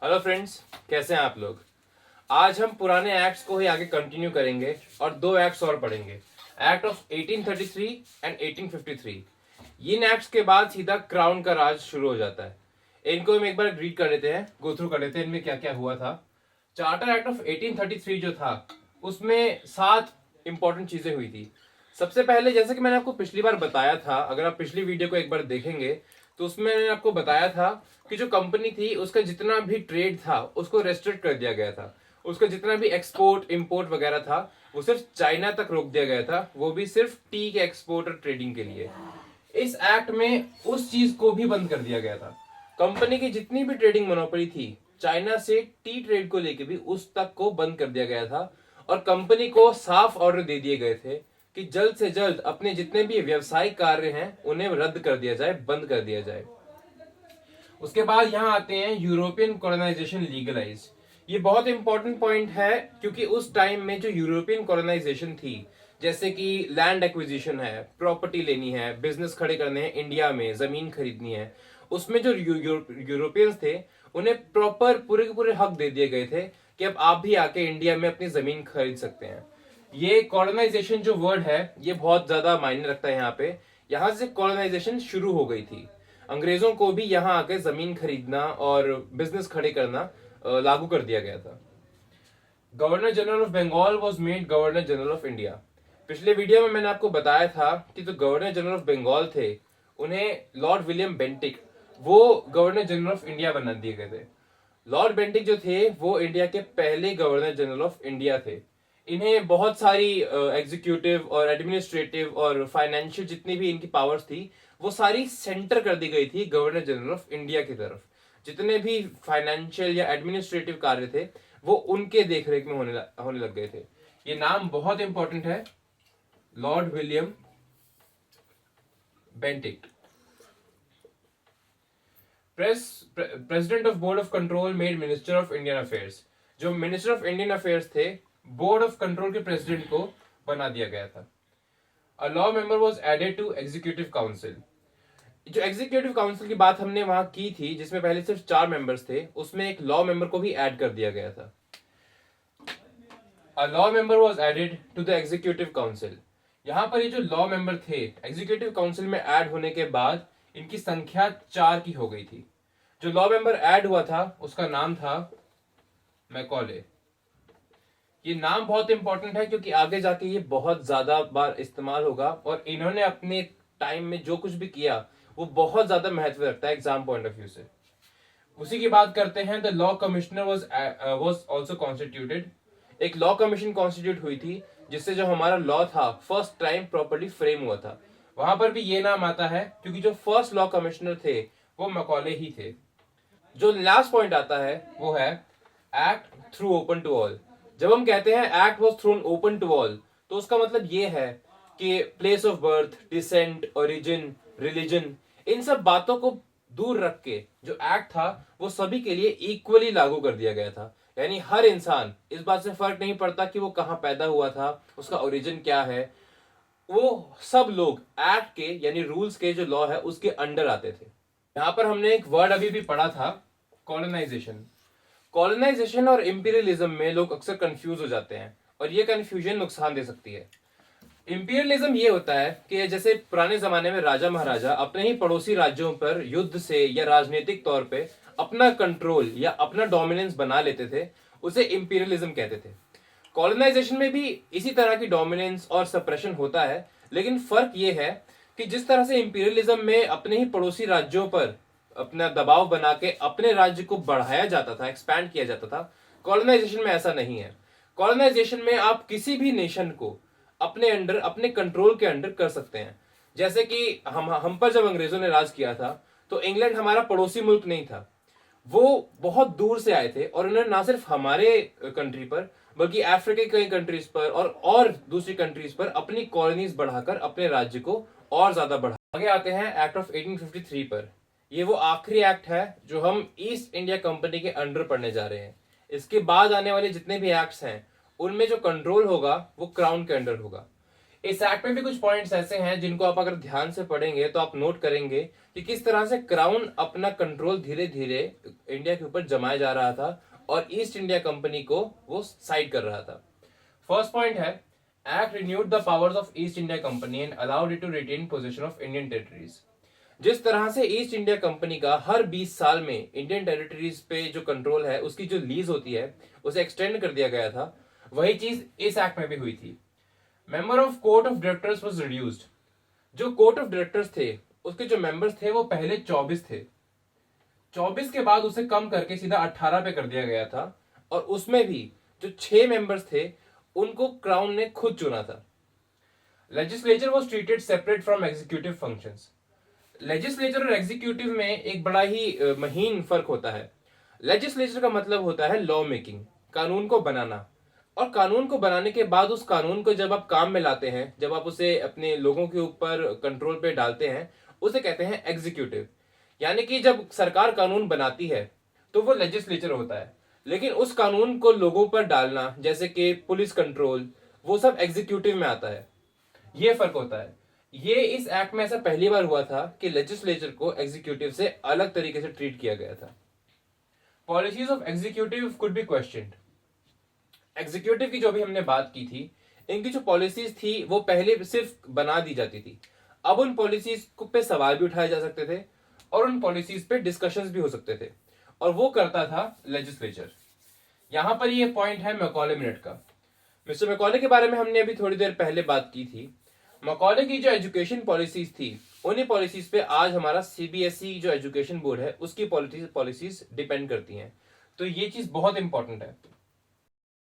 Hello friends, कैसे हैं आप लोग। आज हम पुराने एक्ट्स को ही आगे कंटिन्यू करेंगे और दो एक्ट्स और पढ़ेंगे। Act of 1833 and 1853। In acts के बाद सीधा क्राउन का राज शुरू हो जाता है। इनको हम एक बार रीड कर लेते हैं, गो थ्रू कर लेते हैं इनमें क्या क्या हुआ था। चार्टर एक्ट ऑफ 1833 जो था उसमें 7 इंपॉर्टेंट चीजें हुई थी। सबसे पहले, जैसे कि मैंने आपको पिछली बार बताया था, अगर आप पिछली वीडियो को एक बार देखेंगे तो उसमें मैंने आपको बताया था कि जो कंपनी थी उसका जितना भी ट्रेड था उसको रेस्ट्रिक्ट कर दिया गया था। उसका जितना भी एक्सपोर्ट इंपोर्ट वगैरह था वो सिर्फ चाइना तक रोक दिया गया था, वो भी सिर्फ टी के एक्सपोर्ट और ट्रेडिंग के लिए। इस एक्ट में उस चीज को भी बंद कर दिया गया था। कंपनी की जितनी भी ट्रेडिंग मोनोपोली थी चाइना से टी ट्रेड को लेके भी उस तक को बंद कर दिया गया था। और कंपनी को साफ ऑर्डर दे दिए गए थे कि जल्द से जल्द अपने जितने भी व्यवसायिक कार्य हैं उन्हें रद्द कर दिया जाए, बंद कर दिया जाए। उसके बाद यहाँ आते हैं यूरोपियन कॉलोनाइजेशन लीगलाइज। ये बहुत इंपॉर्टेंट पॉइंट है क्योंकि उस टाइम में जो यूरोपियन कॉलोनाइजेशन थी, जैसे कि लैंड एक्विजिशन है, प्रॉपर्टी लेनी है, बिजनेस खड़े करने हैं, इंडिया में जमीन खरीदनी है, उसमें जो यूरोपियंस थे उन्हें प्रॉपर पूरे के पूरे हक दे दिए गए थे कि अब आप भी आके इंडिया में अपनी जमीन खरीद सकते हैं। ये कॉलोनाइजेशन जो वर्ड है ये बहुत ज्यादा मायने रखता है यहाँ पे। यहाँ से कॉलोनाइजेशन शुरू हो गई थी। अंग्रेजों को भी यहाँ आके जमीन खरीदना और बिजनेस खड़े करना लागू कर दिया गया था। Governor general of Bengal was made governor general of India. पिछले वीडियो में मैंने आपको बताया था कि जो गवर्नर जनरल ऑफ बंगाल थे उन्हें लॉर्ड विलियम बेंटिक वो गवर्नर जनरल ऑफ इंडिया बना दिए गए थे। लॉर्ड बेंटिक जो थे वो इंडिया के पहले गवर्नर जनरल ऑफ इंडिया थे। इन्हें बहुत सारी एग्जीक्यूटिव और एडमिनिस्ट्रेटिव और फाइनेंशियल जितनी भी इनकी पावर्स थी वो सारी सेंटर कर दी गई थी गवर्नर जनरल ऑफ इंडिया की तरफ। जितने भी फाइनेंशियल या एडमिनिस्ट्रेटिव कार्य थे वो उनके देखरेख में होने लग गए थे। ये नाम बहुत इंपॉर्टेंट है, Lord William Bentinck. President of board of control made minister of Indian affairs. जो मिनिस्टर ऑफ इंडियन अफेयर्स थे बोर्ड ऑफ कंट्रोल के प्रेसिडेंट को बना दिया गया था। A law member was added to executive council. जो एग्जीक्यूटिव काउंसिल की बात हमने वहां की थी जिसमें पहले सिर्फ 4 मेंबर्स थे, उसमें एक लॉ मेंबर को भी ऐड कर दिया गया था। A law member was added to the executive council. यहां पर ये जो लॉ मेंबर थे एग्जीक्यूटिव काउंसिल में ऐड होने के बाद इनकी संख्या 4 की हो गई थी। जो लॉ मेंबर ऐड हुआ था उसका नाम था मैकॉले। ये नाम बहुत इंपॉर्टेंट है क्योंकि आगे जाके ये बहुत ज्यादा बार इस्तेमाल होगा और इन्होंने अपने टाइम में जो कुछ भी किया वो बहुत ज्यादा महत्व रखता है एग्जाम पॉइंट ऑफ व्यू से। उसी की बात करते हैं। The law commissioner was also constituted. एक लॉ कमीशन कॉन्स्टिट्यूट हुई थी जिससे जो हमारा लॉ था फर्स्ट टाइम प्रॉपर्ली फ्रेम हुआ था। वहां पर भी ये नाम आता है क्योंकि जो फर्स्ट लॉ कमिश्नर थे वो मैकॉले ही थे। जो लास्ट पॉइंट आता है वो है act through open to all. जब हम कहते हैं act was thrown open to all तो उसका मतलब ये है कि place of birth, descent, origin, religion, इन सब बातों को दूर रख के जो एक्ट था वो सभी के लिए इक्वली लागू कर दिया गया था। यानी हर इंसान, इस बात से फर्क नहीं पड़ता कि वो कहाँ पैदा हुआ था, उसका ओरिजिन क्या है, वो सब लोग एक्ट के यानी रूल्स के जो लॉ है उसके अंडर आते थे। यहां पर हमने एक वर्ड अभी भी पढ़ा था, कॉलोनाइजेशन। कॉलोनाइजेशन और इंपीरियलिज्म में लोग अक्सर कंफ्यूज हो जाते हैं और ये कंफ्यूजन नुकसान दे सकती है। इंपीरियलिज्म ये होता है कि जैसे पुराने जमाने में राजा महाराजा अपने ही पड़ोसी राज्यों पर युद्ध से या राजनीतिक तौर पे अपना कंट्रोल या अपना डोमिनेंस बना लेते थे, उसे इंपीरियलिज्म कहते थे। कॉलोनाइजेशन में भी इसी तरह की डोमिनेंस और सप्रेशन होता है, लेकिन फर्क ये है कि जिस तरह से इंपीरियलिज्म में अपने ही पड़ोसी राज्यों पर अपना दबाव बना के अपने राज्य को बढ़ाया जाता था, एक्सपैंड किया जाता था, कॉलोनाइजेशन में ऐसा नहीं है। कॉलोनाइजेशन में आप किसी भी नेशन को अपने अंडर, अपने कंट्रोल के अंडर कर सकते हैं। जैसे कि हम पर जब अंग्रेजों ने राज किया था तो इंग्लैंड हमारा पड़ोसी मुल्क नहीं था, वो बहुत दूर से आए थे और उन्होंने ना सिर्फ हमारे कंट्री पर बल्कि अफ्रीका के कई कंट्रीज पर और दूसरी कंट्रीज पर अपनी कॉलोनीज बढ़ाकर अपने राज्य को और ज्यादा बढ़ा। आगे आते हैं एक्ट ऑफ 1853 पर। ये वो आखिरी एक्ट है जो हम ईस्ट इंडिया कंपनी के अंडर पढ़ने जा रहे हैं। इसके बाद आने वाले जितने भी एक्ट्स हैं उनमें जो कंट्रोल होगा वो क्राउन के अंडर होगा। इस एक्ट में भी कुछ पॉइंट्स ऐसे हैं जिनको आप अगर ध्यान से पढ़ेंगे तो आप नोट करेंगे कि किस तरह से क्राउन अपना कंट्रोल धीरे धीरे इंडिया के ऊपर जमाया जा रहा था और ईस्ट इंडिया कंपनी को वो साइड कर रहा था। फर्स्ट पॉइंट है, act renewed the powers of East India company and allowed it to retain position of Indian territories. जिस तरह से ईस्ट इंडिया कंपनी का हर 20 साल में इंडियन टेरिटरीज पे जो कंट्रोल है, उसकी जो लीज होती है, उसे एक्सटेंड कर दिया गया था, वही चीज इस एक्ट में भी हुई थी। Member of court of directors was reduced. जो कोर्ट ऑफ डायरेक्टर्स थे, उसके जो मेंबर्स थे वो पहले 24 थे, 24 के बाद उसे कम करके सीधा 18 पे कर दिया गया था। और उसमें भी जो 6 मेंबर्स थे उनको क्राउन ने खुद चुना था। Legislature was treated separate from executive functions. Legislature और एग्जीक्यूटिव में एक बड़ा ही महीन फर्क होता है। लेजिस्लेचर का मतलब होता है लॉ मेकिंग, कानून को बनाना, और कानून को बनाने के बाद उस कानून को जब आप काम में लाते हैं, जब आप उसे अपने लोगों के ऊपर कंट्रोल पे डालते हैं, उसे कहते हैं एग्जीक्यूटिव। यानी कि जब सरकार कानून बनाती है तो वो लेजिस्लेचर होता है, लेकिन उस कानून को लोगों पर डालना, जैसे कि पुलिस कंट्रोल, वो सब एग्जीक्यूटिव में आता है। ये फर्क होता है। ये इस एक्ट में ऐसा पहली बार हुआ था कि लेजिस्लेचर को एग्जीक्यूटिव से अलग तरीके से ट्रीट किया गया था। Policies of executive could be questioned. Executive की जो भी हमने बात की थी, इनकी जो पॉलिसीज थी वो पहले सिर्फ बना दी जाती थी। अब उन पॉलिसीज पे सवाल भी उठाए जा सकते थे और उन पॉलिसीज पे डिस्कशंस भी हो सकते थे, और वो करता था लेजिस्लेचर। यहां पर ये पॉइंट है मैकॉले मिनट का। मिस्टर मैकॉले के बारे में हमने अभी थोड़ी देर पहले बात की थी। मैकॉले की जो एजुकेशन पॉलिसीज थी, उन्हीं पॉलिसीज पे आज हमारा सीबीएसई जो एजुकेशन बोर्ड है उसकी पॉलिसीज डिपेंड करती हैं। तो ये चीज बहुत इंपॉर्टेंट है।